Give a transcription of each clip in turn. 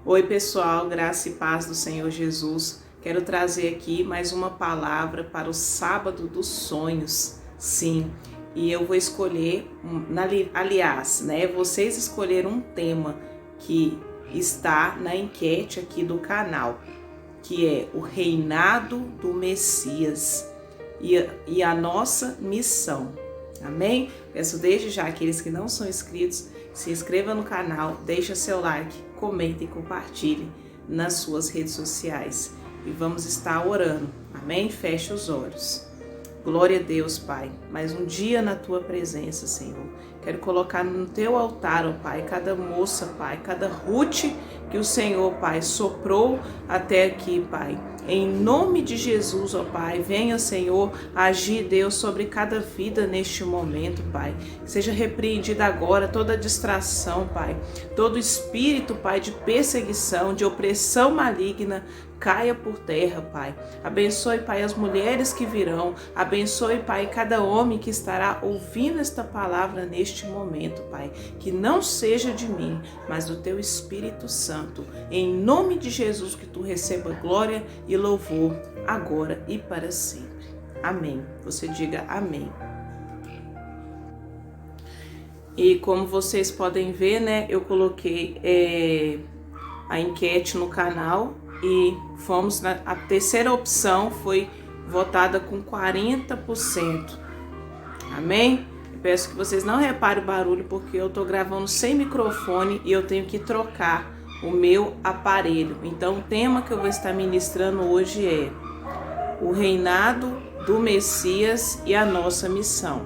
Oi pessoal, graça e paz do Senhor Jesus. Quero trazer aqui mais uma palavra para o sábado dos sonhos. Sim, e eu vou escolher, aliás, vocês escolheram um tema que está na enquete aqui do canal, que é o reinado do Messias e a nossa missão. Amém? Peço desde já aqueles que não são inscritos, se inscreva no canal, deixa seu like, comente e compartilhe nas suas redes sociais. E vamos estar orando. Amém? Feche os olhos. Glória a Deus, Pai. Mais um dia na Tua presença, Senhor. Quero colocar no Teu altar, ó Pai, cada moça, Pai, cada Ruth que o Senhor, Pai, soprou até aqui, Pai. Em nome de Jesus, ó Pai, venha, Senhor, agir, Deus, sobre cada vida neste momento, Pai. Seja repreendida agora toda distração, Pai. Todo espírito, Pai, de perseguição, de opressão maligna, caia por terra, Pai. Abençoe, Pai, as mulheres que virão. Abençoe, Pai, cada homem que estará ouvindo esta palavra neste momento, Pai. Que não seja de mim, mas do Teu Espírito Santo. Em nome de Jesus, que Tu receba glória e louvor agora e para sempre. Amém. Você diga amém. E como vocês podem ver, eu coloquei a enquete no canal e fomos a terceira opção foi votada com 40%. Amém? Eu peço que vocês não reparem o barulho porque eu tô gravando sem microfone e eu tenho que trocar o meu aparelho. Então o tema que eu vou estar ministrando hoje é o reinado do Messias e a nossa missão.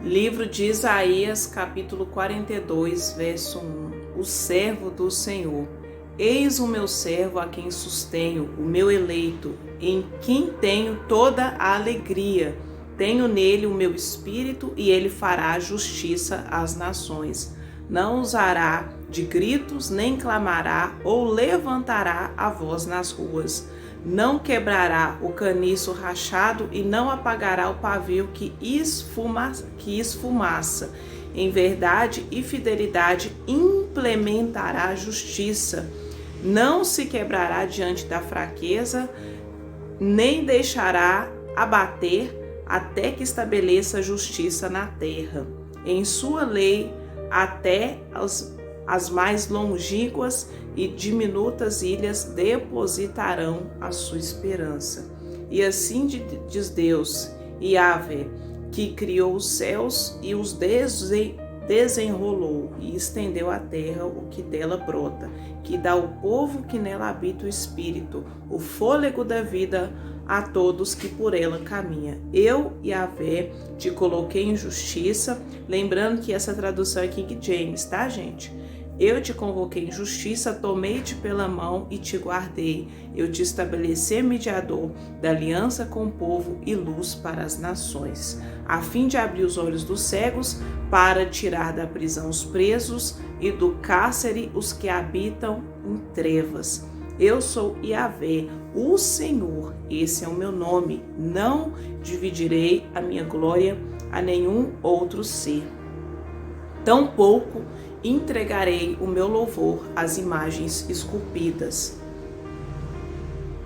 Livro de Isaías, capítulo 42, verso 1. O servo do Senhor. Eis o meu servo a quem sustenho, o meu eleito, em quem tenho toda a alegria. Tenho nele o meu espírito e ele fará justiça às nações. Não usará de gritos, nem clamará ou levantará a voz nas ruas. Não quebrará o caniço rachado e não apagará o pavio que esfumaça. Em verdade e fidelidade implementará a justiça. Não se quebrará diante da fraqueza, nem deixará abater até que estabeleça justiça na terra. Em sua lei até as mais longínquas e diminutas ilhas depositarão a sua esperança. E assim diz Deus, Yahvé, que criou os céus e os desenrolou e estendeu a terra o que dela brota, que dá ao povo que nela habita o espírito, o fôlego da vida a todos que por ela caminha. Eu, Yahvé, te coloquei em justiça, lembrando que essa tradução é King James, tá, gente? Eu te convoquei em justiça, tomei-te pela mão e te guardei. Eu te estabeleci mediador da aliança com o povo e luz para as nações, a fim de abrir os olhos dos cegos, para tirar da prisão os presos e do cárcere os que habitam em trevas. Eu sou Yahvé, o Senhor, esse é o meu nome. Não dividirei a minha glória a nenhum outro ser. Tampouco entregarei o meu louvor às imagens esculpidas.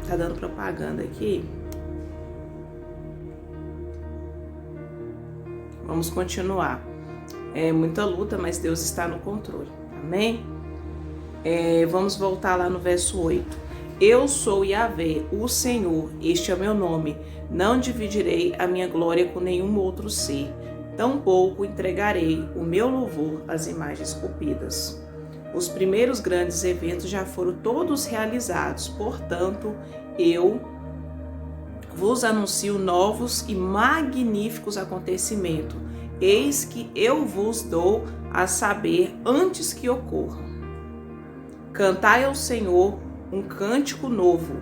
Tá dando propaganda aqui? Vamos continuar. É muita luta, mas Deus está no controle. Amém? Vamos voltar lá no verso 8. Eu sou Yahvé, o Senhor, este é o meu nome. Não dividirei a minha glória com nenhum outro ser. Tampouco entregarei o meu louvor às imagens esculpidas. Os primeiros grandes eventos já foram todos realizados, portanto, eu vos anuncio novos e magníficos acontecimentos. Eis que eu vos dou a saber antes que ocorram. Cantai ao Senhor um cântico novo,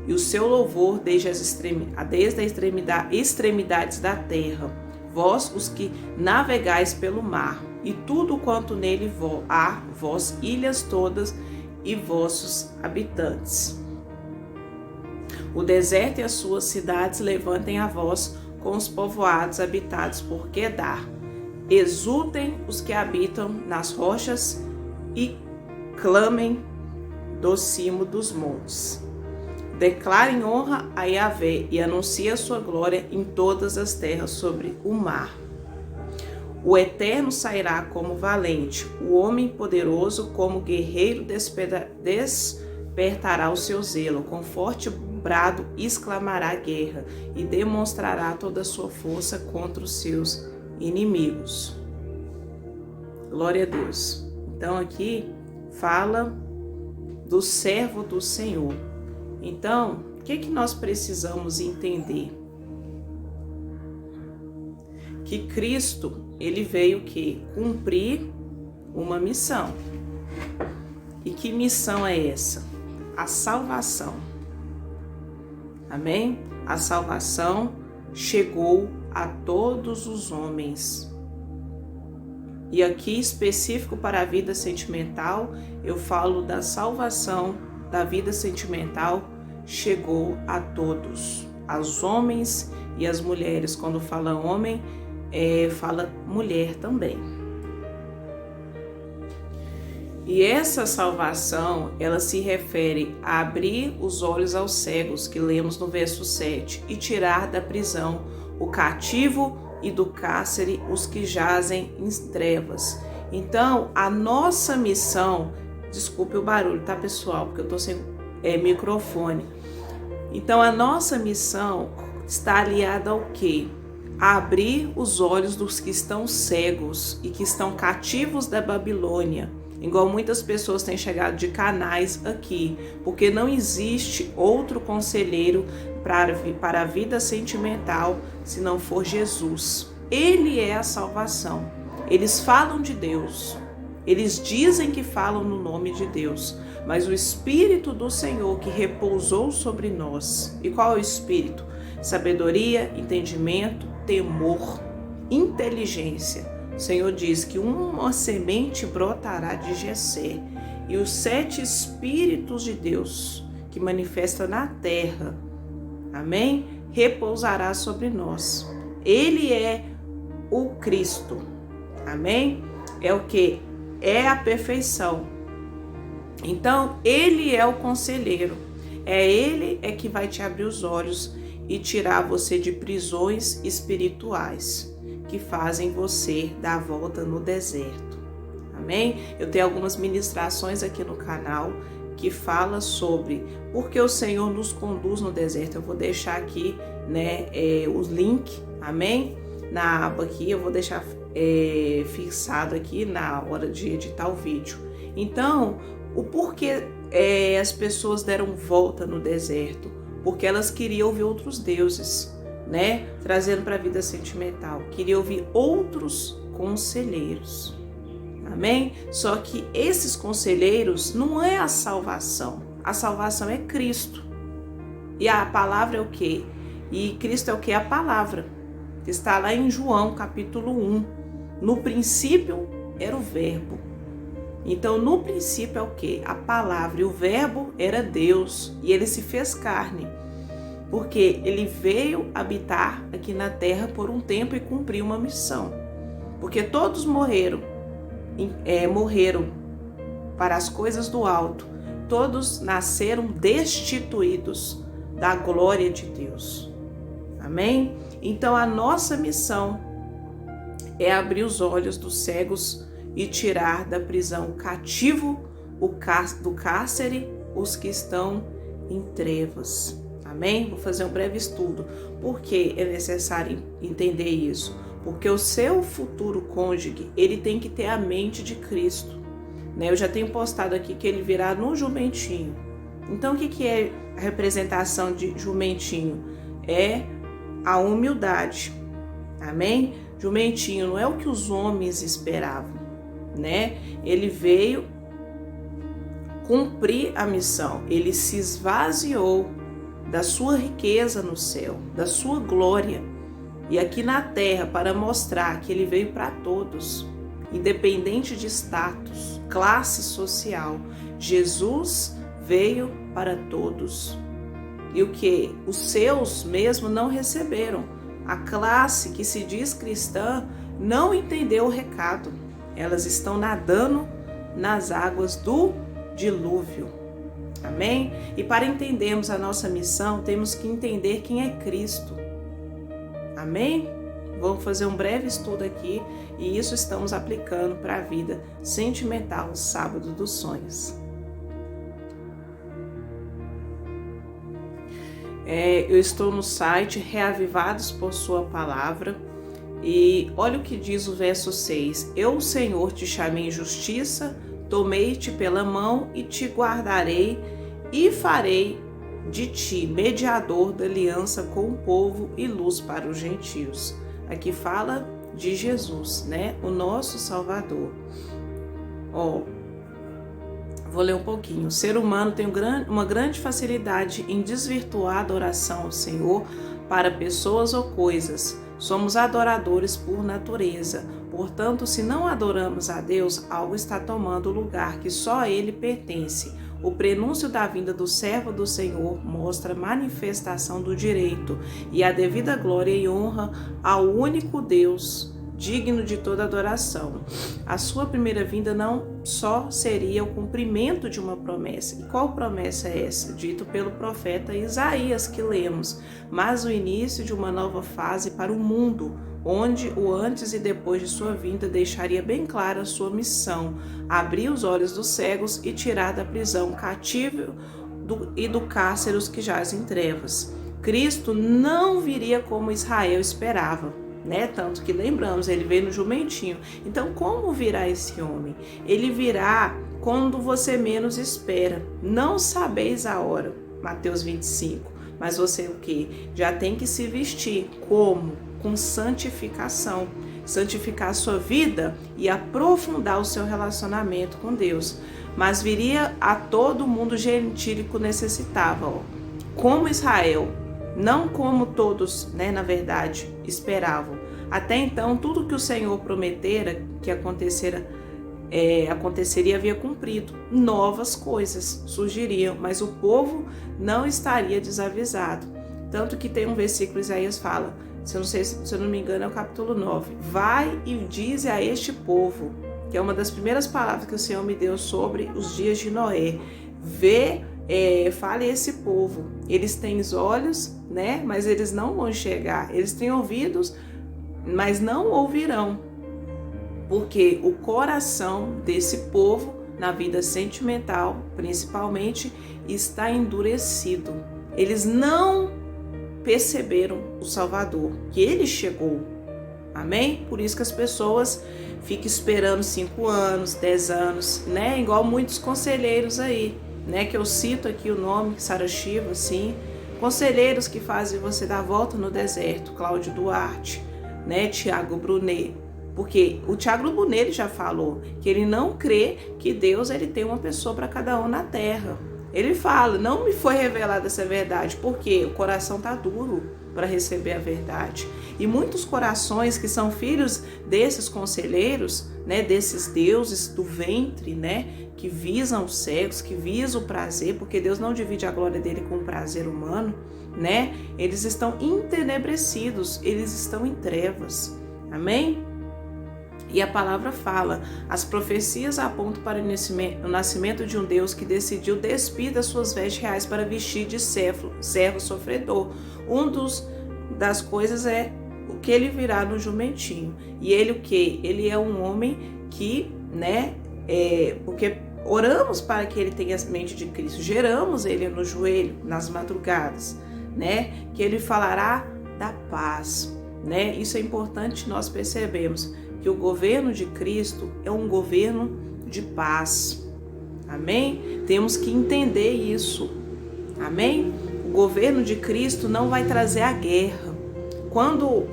e o seu louvor desde as extremidades da terra. Vós, os que navegais pelo mar, e tudo quanto nele há, vós, ilhas todas, e vossos habitantes. O deserto e as suas cidades levantem a voz com os povoados habitados por Quedar. Exultem os que habitam nas rochas e clamem do cimo dos montes. Declarem honra a Yahvé e anuncie a sua glória em todas as terras sobre o mar. O Eterno sairá como valente, o homem poderoso como guerreiro despertará o seu zelo, com forte brado exclamará guerra e demonstrará toda a sua força contra os seus inimigos. Glória a Deus. Então aqui fala do servo do Senhor. Então, o que nós precisamos entender? Que Cristo, ele veio que cumprir uma missão. E que missão é essa? A salvação. Amém? A salvação chegou a todos os homens. E aqui, específico para a vida sentimental, eu falo da salvação da vida sentimental chegou a todos, aos homens e às mulheres. Quando fala homem, fala mulher também. E essa salvação, ela se refere a abrir os olhos aos cegos, que lemos no verso 7, e tirar da prisão o cativo e do cárcere os que jazem em trevas. Então, a nossa missão, desculpe o barulho, tá, pessoal? Porque eu tô sem microfone. Então, a nossa missão está aliada ao quê? A abrir os olhos dos que estão cegos e que estão cativos da Babilônia. Igual muitas pessoas têm chegado de canais aqui, porque não existe outro conselheiro para a vida sentimental se não for Jesus. Ele é a salvação. Eles falam de Deus, eles dizem que falam no nome de Deus, mas o Espírito do Senhor que repousou sobre nós. E qual é o Espírito? Sabedoria, entendimento, temor, inteligência. O Senhor diz que uma semente brotará de Jessé, e os 7 Espíritos de Deus que manifesta na terra, amém? Repousará sobre nós. Ele é o Cristo, amém? É o que? É a perfeição. Então, ele é o conselheiro. Ele que vai te abrir os olhos e tirar você de prisões espirituais que fazem você dar a volta no deserto. Amém? Eu tenho algumas ministrações aqui no canal que fala sobre por que o Senhor nos conduz no deserto. Eu vou deixar aqui, os links, amém? Na aba aqui, eu vou deixar fixado aqui na hora de editar o vídeo. Então, o porquê as pessoas deram volta no deserto? Porque elas queriam ouvir outros deuses, trazendo para a vida sentimental. Queria ouvir outros conselheiros. Amém? Só que esses conselheiros não é a salvação. A salvação é Cristo. E a palavra é o quê? E Cristo é o quê? A palavra. Está lá em João, capítulo 1. No princípio era o verbo. Então, no princípio é o quê? A palavra. E o verbo era Deus. E ele se fez carne. Porque ele veio habitar aqui na terra por um tempo e cumprir uma missão. Porque todos morreram para as coisas do alto. Todos nasceram destituídos da glória de Deus. Amém? Então a nossa missão é abrir os olhos dos cegos e tirar da prisão o cativo, do cárcere, os que estão em trevas. Amém? Vou fazer um breve estudo. Por que é necessário entender isso? Porque o seu futuro cônjuge, ele tem que ter a mente de Cristo. Eu já tenho postado aqui que ele virá no jumentinho. Então, o que é a representação de jumentinho? É a humildade. Amém? Jumentinho não é o que os homens esperavam, Ele veio cumprir a missão. Ele se esvaziou da sua riqueza no céu, da sua glória, e aqui na terra para mostrar que ele veio para todos, independente de status, classe social. Jesus veio para todos. E o que? Os seus mesmo não receberam. A classe que se diz cristã não entendeu o recado. Elas estão nadando nas águas do dilúvio. Amém? E para entendermos a nossa missão, temos que entender quem é Cristo. Amém? Vamos fazer um breve estudo aqui e isso estamos aplicando para a vida sentimental, sábado dos sonhos. Eu estou no site Reavivados por Sua Palavra e olha o que diz o verso 6. Eu, o Senhor, te chamei em justiça, tomei-te pela mão e te guardarei e farei de ti mediador da aliança com o povo e luz para os gentios. Aqui fala de Jesus, né? O nosso Salvador. Vou ler um pouquinho. O ser humano tem uma grande facilidade em desvirtuar a adoração ao Senhor para pessoas ou coisas. Somos adoradores por natureza. Portanto, se não adoramos a Deus, algo está tomando o lugar que só a Ele pertence. O prenúncio da vinda do servo do Senhor mostra a manifestação do direito e a devida glória e honra ao único Deus, digno de toda adoração. A sua primeira vinda não só seria o cumprimento de uma promessa. E qual promessa é essa? Dito pelo profeta Isaías que lemos, mas o início de uma nova fase para o mundo, onde o antes e depois de sua vinda deixaria bem clara a sua missão, abrir os olhos dos cegos e tirar da prisão cativo e do cárcere os que jazem em trevas. Cristo não viria como Israel esperava, né? Tanto que lembramos, ele veio no jumentinho. Então, como virá esse homem? Ele virá quando você menos espera. Não sabeis a hora, Mateus 25. Mas você o quê? Já tem que se vestir como? Com santificação. Santificar a sua vida e aprofundar o seu relacionamento com Deus. Mas viria a todo mundo gentílico necessitava, como Israel, não como todos, né, na verdade, esperavam. Até então, tudo que o Senhor prometera que aconteceria havia cumprido. Novas coisas surgiriam, mas o povo não estaria desavisado. Tanto que tem um versículo, Isaías fala, se eu não me engano, é o capítulo 9. Vai e dize a este povo, que é uma das primeiras palavras que o Senhor me deu sobre os dias de Noé. Fale a esse povo. Eles têm olhos, né? Mas eles não vão enxergar. Eles têm ouvidos, mas não ouvirão. Porque o coração desse povo, na vida sentimental, principalmente, está endurecido. Eles não perceberam o Salvador, que ele chegou. Amém? Por isso que as pessoas ficam esperando 5 anos, 10 anos, né? Igual muitos conselheiros aí, né? Que eu cito aqui o nome, Sara Shiva, assim. Conselheiros que fazem você dar a volta no deserto, Cláudio Duarte, né? Tiago Brunet. Porque o Tiago Brunet ele já falou que ele não crê que Deus ele tem uma pessoa para cada um na terra. Ele fala, não me foi revelada essa verdade, porque o coração está duro para receber a verdade. E muitos corações que são filhos desses conselheiros, né, desses deuses do ventre, né, que visam os cegos, que visam o prazer, porque Deus não divide a glória dele com o prazer humano, né? Eles estão entenebrecidos, eles estão em trevas. Amém? E a palavra fala, as profecias apontam para o nascimento de um Deus que decidiu despir das suas vestes reais para vestir de servo sofredor. Das coisas é o que ele virá no jumentinho. E ele o quê? Ele é um homem que, né, porque oramos para que ele tenha a mente de Cristo, geramos ele no joelho, nas madrugadas, né, que ele falará da paz, né, isso é importante nós percebemos, que o governo de Cristo é um governo de paz, amém? Temos que entender isso, amém? O governo de Cristo não vai trazer a guerra. Quando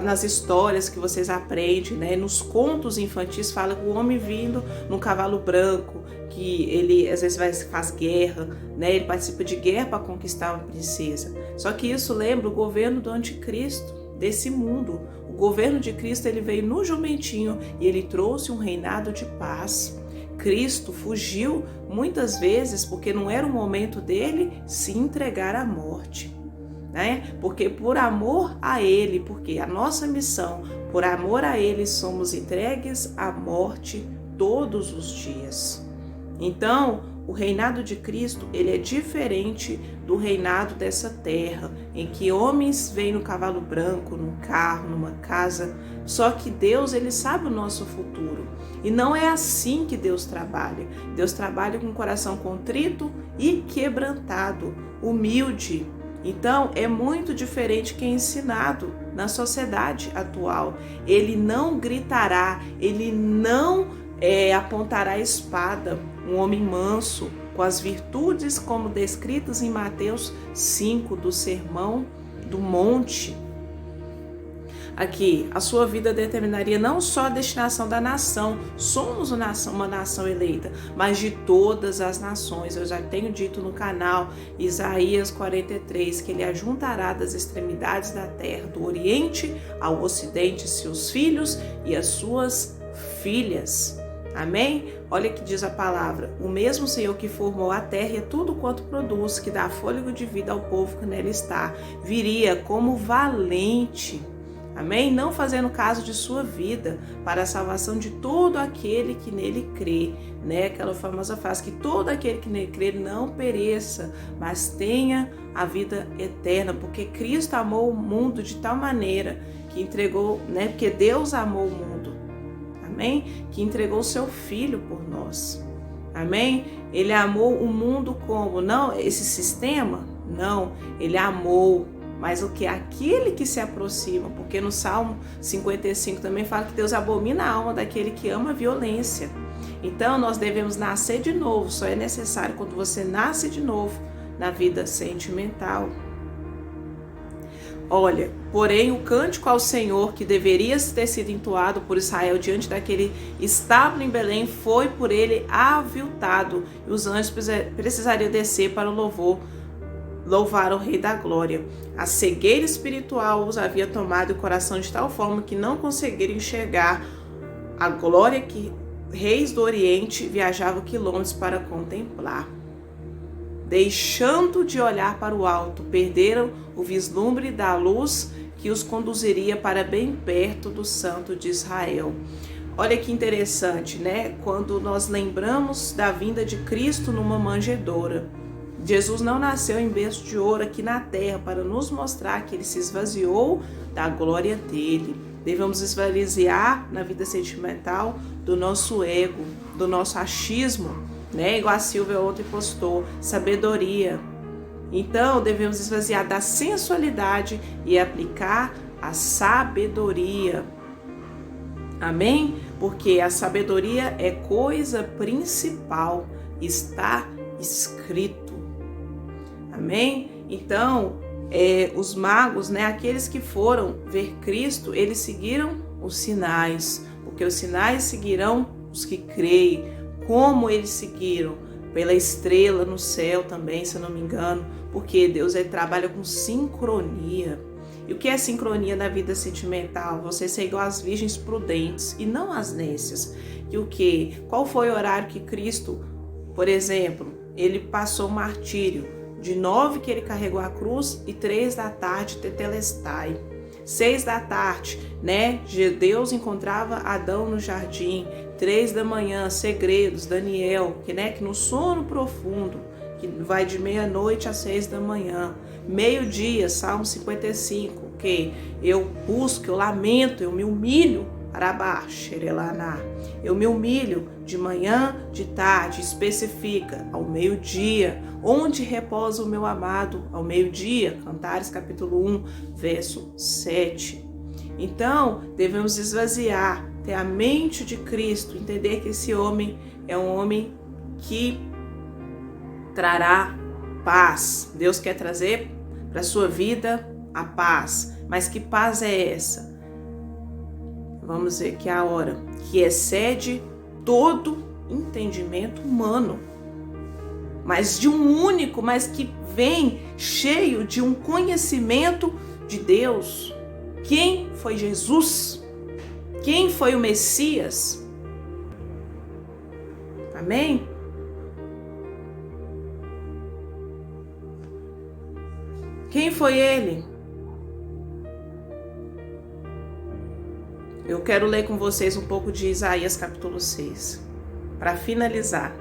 nas histórias que vocês aprendem, né, nos contos infantis, fala que o homem vindo num cavalo branco, que ele às vezes faz guerra, né, ele participa de guerra para conquistar uma princesa. Só que isso lembra o governo do anticristo, desse mundo. O governo de Cristo ele veio no jumentinho e ele trouxe um reinado de paz. Cristo fugiu muitas vezes porque não era o momento dele se entregar à morte, né? Porque por amor a ele, porque a nossa missão, por amor a ele, somos entregues à morte todos os dias. Então, o reinado de Cristo, ele é diferente do reinado dessa terra, em que homens vêm no cavalo branco, num carro, numa casa. Só que Deus, ele sabe o nosso futuro. E não é assim que Deus trabalha. Deus trabalha com o coração contrito e quebrantado, humilde. Então, é muito diferente que é ensinado na sociedade atual. Ele não gritará, ele não apontará a espada. Um homem manso, com as virtudes como descritas em Mateus 5, do Sermão do Monte. Aqui, a sua vida determinaria não só a destinação da nação, somos uma nação eleita, mas de todas as nações. Eu já tenho dito no canal Isaías 43, que ele ajuntará das extremidades da terra, do oriente ao ocidente, seus filhos e as suas filhas. Amém? Olha que diz a palavra: o mesmo Senhor que formou a terra e tudo quanto produz, que dá fôlego de vida ao povo que nela está, viria como valente, amém? Não fazendo caso de sua vida, para a salvação de todo aquele que nele crê, né? Aquela famosa frase, que todo aquele que nele crê não pereça, mas tenha a vida eterna, porque Cristo amou o mundo de tal maneira que entregou, né? Porque Deus amou o mundo, amém? Que entregou o seu Filho por nós, amém? Ele amou o mundo como? Não esse sistema? Não, ele amou, mas o que? Aquele que se aproxima, porque no Salmo 55 também fala que Deus abomina a alma daquele que ama a violência. Então nós devemos nascer de novo, só é necessário quando você nasce de novo na vida sentimental. Olha, porém o cântico ao Senhor que deveria ter sido entoado por Israel diante daquele estábulo em Belém foi por ele aviltado, e os anjos precisariam descer para louvar o Rei da Glória. A cegueira espiritual os havia tomado o coração de tal forma que não conseguiram enxergar a glória que reis do Oriente viajavam quilômetros para contemplar. Deixando de olhar para o alto, perderam o vislumbre da luz que os conduziria para bem perto do Santo de Israel. Olha que interessante, né? Quando nós lembramos da vinda de Cristo numa manjedoura. Jesus não nasceu em berço de ouro aqui na terra para nos mostrar que ele se esvaziou da glória dele. Devemos esvaziar na vida sentimental do nosso ego, do nosso achismo, né? Igual a Silvia ontem postou, sabedoria. Então devemos esvaziar da sensualidade e aplicar a sabedoria. Amém? Porque a sabedoria é coisa principal, está escrito. Amém? Então, os magos, né, aqueles que foram ver Cristo, eles seguiram os sinais, porque os sinais seguirão os que creem. Como eles seguiram? Pela estrela no céu também, se eu não me engano, porque Deus trabalha com sincronia. E o que é sincronia na vida sentimental? Você ser igual às virgens prudentes e não às nécias. E o que? Qual foi o horário que Cristo, por exemplo, ele passou o martírio? De 9 que ele carregou a cruz e 3 da tarde, tetelestai. 6 da tarde, né? Deus encontrava Adão no jardim. 3 da manhã, segredos, Daniel, que no sono profundo, que vai de meia-noite às 6 da manhã. Meio-dia, Salmo 55, que eu busco, eu lamento, eu me humilho, Arabaxo, eu me humilho de manhã, de tarde, especifica, ao meio-dia. Onde repousa o meu amado? Ao meio-dia, Cantares capítulo 1, verso 7. Então, devemos esvaziar, ter a mente de Cristo, entender que esse homem é um homem que trará paz. Deus quer trazer para a sua vida a paz. Mas que paz é essa? Vamos ver que é a hora que excede todo entendimento humano, mas de um único, mas que vem cheio de um conhecimento de Deus. Quem foi Jesus? Quem foi o Messias? Amém? Quem foi ele? Eu quero ler com vocês um pouco de Isaías capítulo 6. para finalizar.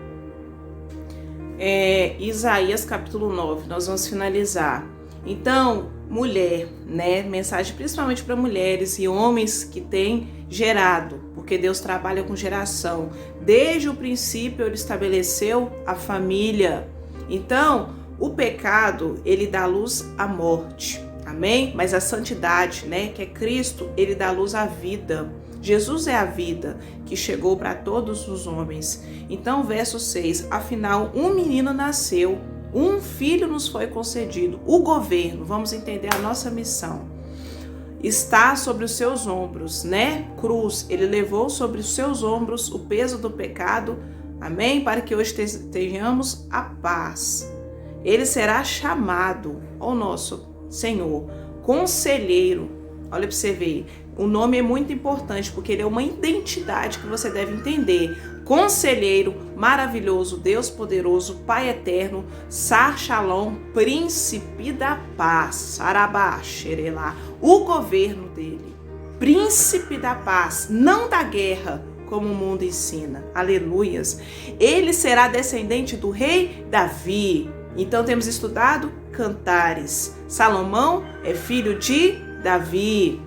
Isaías capítulo 9, nós vamos finalizar. Então, mulher, né? Mensagem principalmente para mulheres e homens que têm gerado, porque Deus trabalha com geração. Desde o princípio ele estabeleceu a família. Então, o pecado, ele dá luz à morte. Amém? Mas a santidade, né, que é Cristo, ele dá luz à vida. Jesus é a vida que chegou para todos os homens. Então, verso 6, afinal, um menino nasceu, um filho nos foi concedido. O governo, vamos entender a nossa missão, está sobre os seus ombros, né? Cruz, ele levou sobre os seus ombros o peso do pecado, amém? Para que hoje tenhamos a paz. Ele será chamado, ó nosso Senhor, Conselheiro. Olha para você ver, o nome é muito importante porque ele é uma identidade que você deve entender. Conselheiro, maravilhoso, Deus poderoso, Pai eterno, Sar Shalom, príncipe da paz, Sarabá, Xerelá, o governo dele, príncipe da paz, não da guerra, como o mundo ensina. Aleluias. Ele será descendente do rei Davi. Então temos estudado Cantares. Salomão é filho de Davi.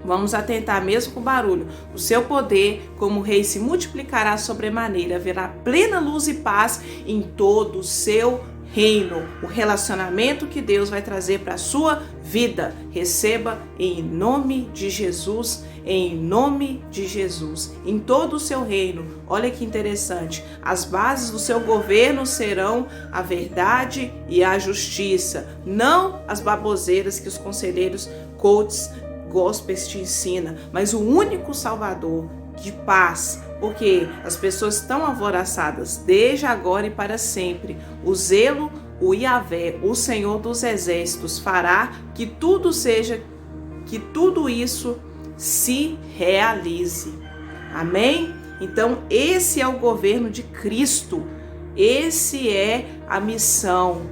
Vamos atentar mesmo com o barulho. O seu poder como rei se multiplicará sobremaneira. Haverá plena luz e paz em todo o seu reino. O relacionamento que Deus vai trazer para a sua vida. Receba em nome de Jesus. Em nome de Jesus. Em todo o seu reino. Olha que interessante. As bases do seu governo serão a verdade e a justiça. Não as baboseiras que os conselheiros coaches gospels te ensina, mas o único Salvador de paz, porque as pessoas estão alvoroçadas desde agora e para sempre. O zelo, o Yahvé, o Senhor dos Exércitos, fará que tudo isso se realize. Amém? Então, esse é o governo de Cristo. Esse é a missão.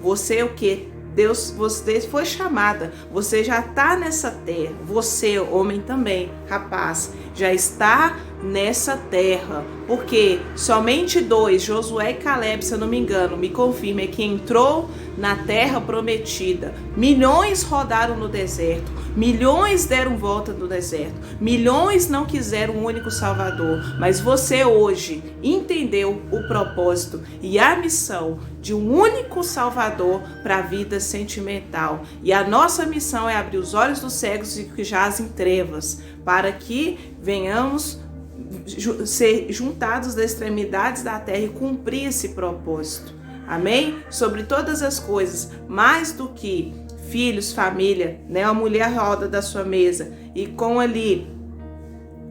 Você o quê? Deus, você foi chamada, você já está nessa terra, você, homem também, rapaz, já está nessa terra, porque somente 2, Josué e Caleb, se eu não me engano, me confirma, é que entrou na terra prometida. Milhões rodaram no deserto, milhões deram volta no deserto, milhões não quiseram um único Salvador, mas você hoje entendeu o propósito e a missão de um único Salvador para a vida sentimental. E a nossa missão é abrir os olhos dos cegos e que jazem em trevas, para que venhamos ser juntados das extremidades da terra e cumprir esse propósito. Amém? Sobre todas as coisas, mais do que filhos, família, né? A mulher roda da sua mesa e com ali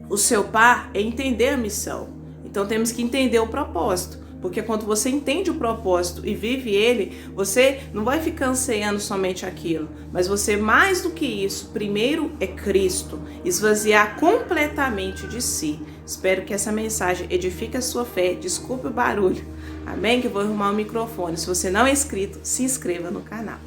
o seu par, é entender a missão. Então temos que entender o propósito. Porque quando você entende o propósito e vive ele, você não vai ficar ansiando somente aquilo. Mas você, mais do que isso, primeiro é Cristo. Esvaziar completamente de si. Espero que essa mensagem edifique a sua fé. Desculpe o barulho. Amém? Que eu vou arrumar o microfone. Se você não é inscrito, se inscreva no canal.